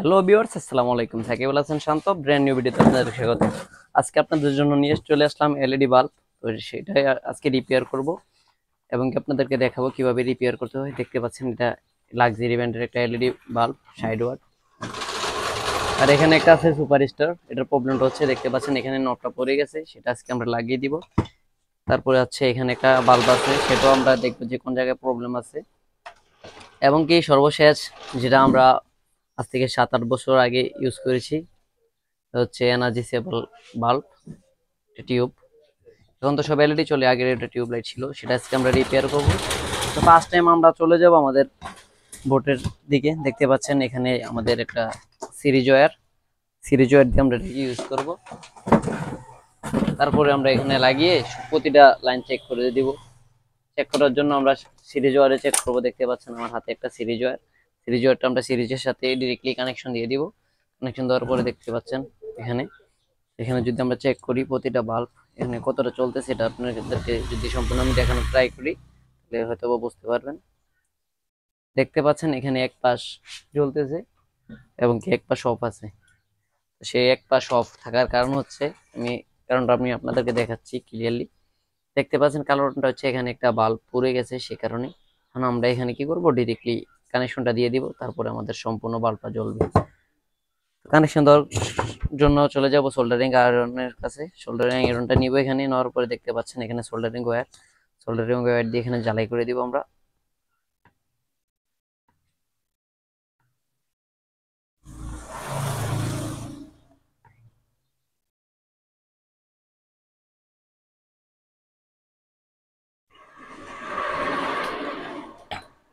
Hello viewers, আসসালামু আলাইকুম। সাকিব আল হাসান শান্ত, brand new ভিডিওতে আপনাদের স্বাগত। আজকে আপনাদের জন্য নিয়ে চলে আসলাম এলইডি বাল্ব। তো সেটাই আজকে রিপেয়ার করব এবং কি আপনাদেরকে দেখাবো কিভাবে রিপেয়ার করতে হয়। দেখতে পাচ্ছেন এটা লাক্সারি ব্র্যান্ডের একটা এলইডি বাল্ব 60 ওয়াট। আর এখানে একটা আছে সুপারস্টার। এটার প্রবলেমটা হচ্ছে দেখতে পাচ্ছেন এখানে নটটা পড়ে গেছে, সেটা আজকে আমরা লাগিয়ে দিব। তারপরে হচ্ছে এখানে একটা বাল্ব আছে, সেটাও আমরা দেখবো যে কোন জায়গায় প্রবলেম আছে। এবং কি সর্বশেষ যেটা আমরা আজ থেকে 7-8 বছর আগে ইউজ করেছি হচ্ছে এনার্জি সেভার বাল্ব টিউব। এখন তো সব এলইডি চলে, আগের এটা টিউব লাইট ছিল, সেটা আজকে আমরা রিপেয়ার করব। তো ফার্স্ট টাইম আমরা চলে যাব আমাদের বোটের দিকে। দেখতে পাচ্ছেন এখানে আমাদের একটা সিরিজ ওয়্যার দিয়ে আমরা ইউজ করব। তারপরে আমরা এখানে লাগিয়ে প্রতিটা লাইন চেক করে দিব। চেক করার জন্য আমরা সিরিজ ওয়্যারে চেক করব। দেখতে পাচ্ছেন আমার হাতে একটা সিরিজ ওয়্যারটা আমরা সিরিজের সাথে ডিরেক্টলি কানেকশন দিয়ে দিব। কানেকশন দেওয়ার পরে দেখতে পাচ্ছেন এখানে এখানে যদি আমরা চেক করি প্রতিটা বাল্ব এখানে কতটা চলতেছে, সেটা আপনাদেরকে যদি সম্পূর্ণ আমি দেখানোর ট্রাই করি তাহলে হয়তো বুঝতে পারবেন। দেখতে পাচ্ছেন এখানে এক পাশ জ্বলতেছে এবং কি এক পাশ অফ আছে। সেই এক পাশ অফ থাকার কারণ হচ্ছে কারণটা আমি আপনাদেরকে দেখাচ্ছি ক্লিয়ারলি। দেখতে পাচ্ছেন কারণটা হচ্ছে এখানে একটা বাল্ব পুড়ে গেছে, সে কারণে এখন আমরা এখানে কি করব, ডিরেক্টলি কানেকশনটা দিয়ে দিব, তারপরে আমাদের সম্পূর্ণ বাল্বটা জ্বলবে। কানেকশন দেওয়ার জন্য চলে যাব সোল্ডারিং আয়রনের কাছে। সোল্ডারিং আয়রনটা নিব, এখানে নেওয়ার পরে দেখতে পাচ্ছেন এখানে সোল্ডারিং ওয়্যার দিয়ে এখানে জ্বালাই করে দিব আমরা।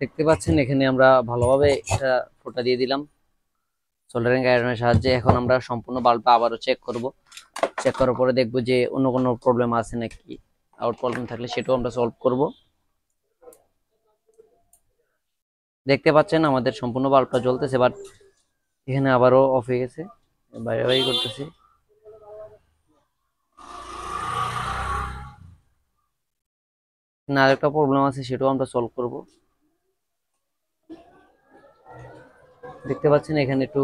দেখতে পাচ্ছেন এখানে আমরা ভালোভাবে এটা ফোটা দিয়ে দিলাম সোল্ডারিং আয়রনের সাহায্যে। এখন আমরা সম্পূর্ণ বাল্বটা আবারও চেক করব। চেক করার পরে দেখবো যে অন্য কোনো প্রবলেম আছে নাকি। আউট প্রবলেম থাকলে সেটাও আমরা সলভ করব। দেখতে পাচ্ছেন আমাদের সম্পূর্ণ বাল্বটা জ্বলতেছে, বাট এখানে আবারও অফ হয়ে গেছে, বাইরে বাইরে করতেছি। না, আরেকটা প্রবলেম আছে, সেটাও আমরা সলভ করব। দেখতে পাচ্ছেন এখানে একটু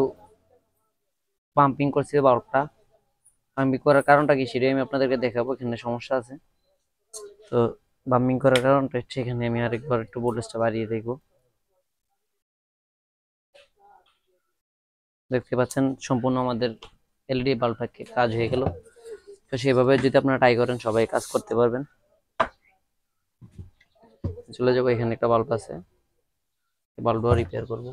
পাম্পিং করছে বাল্বটা। পাম্পিং করার কারণটা কি সেটাই আমি আপনাদেরকে দেখাবো। এখানে সমস্যা আছে, তো পাম্পিং করার কারণটা হচ্ছে এখানে আমি আরেকবার একটু ভোল্টেজটা বাড়িয়ে দেখবো। দেখতে পাচ্ছেন সম্পূর্ণ আমাদের এলইডি বাল্বটা কাজ হয়ে গেল। তো সেভাবে যদি আপনারা ট্রাই করেন সবাই কাজ করতে পারবেন। চলে যাবো, এখানে একটা বাল্ব আছে, বাল্বটা রিপেয়ার করবো।